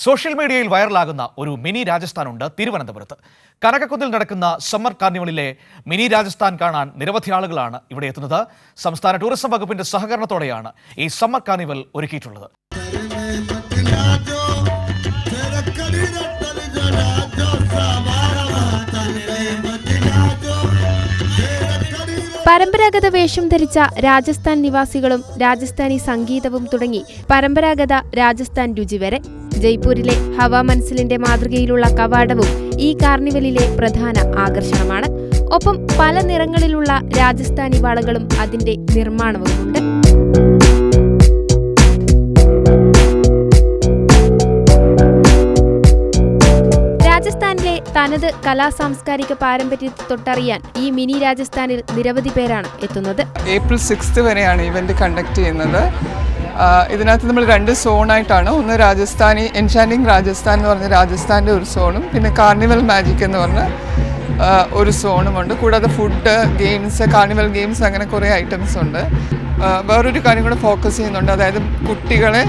Social മീഡിയയിൽ വൈറലാകുന്ന ഒരു mini രാജസ്ഥാനുണ്ട് തിരുവനന്തപുരത്ത്. കനകക്കുന്നിൽ നടക്കുന്ന സമ്മർ കാർണിവലിലെ മിനി രാജസ്ഥാൻ കാണാൻ നിരവധി ആളുകളാണ് ഇവിടെ എത്തുന്നത്. സംസ്ഥാന ടൂറിസം വകുപ്പിന്റെ സഹകരണത്തോടെയാണ് ഈ സമ്മർ കാർണിവൽ ഒരുക്കിയിട്ടുള്ളത്. പരമ്പരാഗത വേഷം ധരിച്ച രാജസ്ഥാൻ നിവാസികളും രാജസ്ഥാനി സംഗീതവും തുടങ്ങി പരമ്പരാഗത രാജസ്ഥാൻ രുചി വരെ. ജയ്പൂരിലെ ഹവാ മൻസിലിന്റെ മാതൃകയിലുള്ള കവാടവും ഈ കാർണിവലിലെ പ്രധാന ആകർഷണമാണ്. ഒപ്പം പല നിറങ്ങളിലുള്ള രാജസ്ഥാനി വളകളും അതിന്റെ നിർമ്മാണവുമുണ്ട്. രാജസ്ഥാനിലെ തനത് കലാസാംസ്കാരിക പാരമ്പര്യത്തെ തൊട്ടറിയാൻ ഈ മിനി രാജസ്ഥാനിൽ നിരവധി പേരാണ് എത്തുന്നത്. April 6 വരെയാണ് ഇവന്റ് കണ്ടക്ട് ചെയ്യുന്നത്. ഇതിനകത്ത് നമ്മൾ 2 സോണായിട്ടാണ്. ഒന്ന് രാജസ്ഥാനി എൻചാൻറ്റിംഗ് രാജസ്ഥാൻ എന്ന് പറഞ്ഞ രാജസ്ഥാൻ്റെ ഒരു സോണും പിന്നെ കാർണിവൽ മാജിക് എന്ന് പറഞ്ഞ ഒരു സോണുമുണ്ട്. കൂടാതെ ഫുഡ്, ഗെയിംസ്, കാർണിവൽ ഗെയിംസ് അങ്ങനെ കുറേ ഐറ്റംസ് ഉണ്ട്. വേറൊരു കാര്യം കൂടെ ഫോക്കസ് ചെയ്യുന്നുണ്ട്. അതായത് കുട്ടികളെ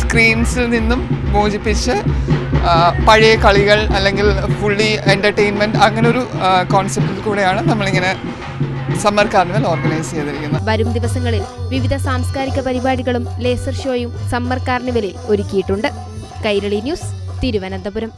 സ്ക്രീൻസിൽ നിന്നും മോചിപ്പിച്ച് പഴയ കളികൾ അല്ലെങ്കിൽ ഫുള്ളി എൻ്റർടൈൻമെൻറ്റ് അങ്ങനെ ഒരു കോൺസെപ്റ്റിൽ കൂടെയാണ് നമ്മളിങ്ങനെ സമ്മർ കാർണിവൽ ഓർഗനൈസ് ചെയ്തിരിക്കുന്നത്. വരും ദിവസങ്ങളിൽ വിവിധ സാംസ്കാരിക പരിപാടികളും ലേസർ ഷോയും സമ്മർ കാർണിവലിൽ ഒരുക്കിയിട്ടുണ്ട്. കൈരളി ന്യൂസ്, തിരുവനന്തപുരം.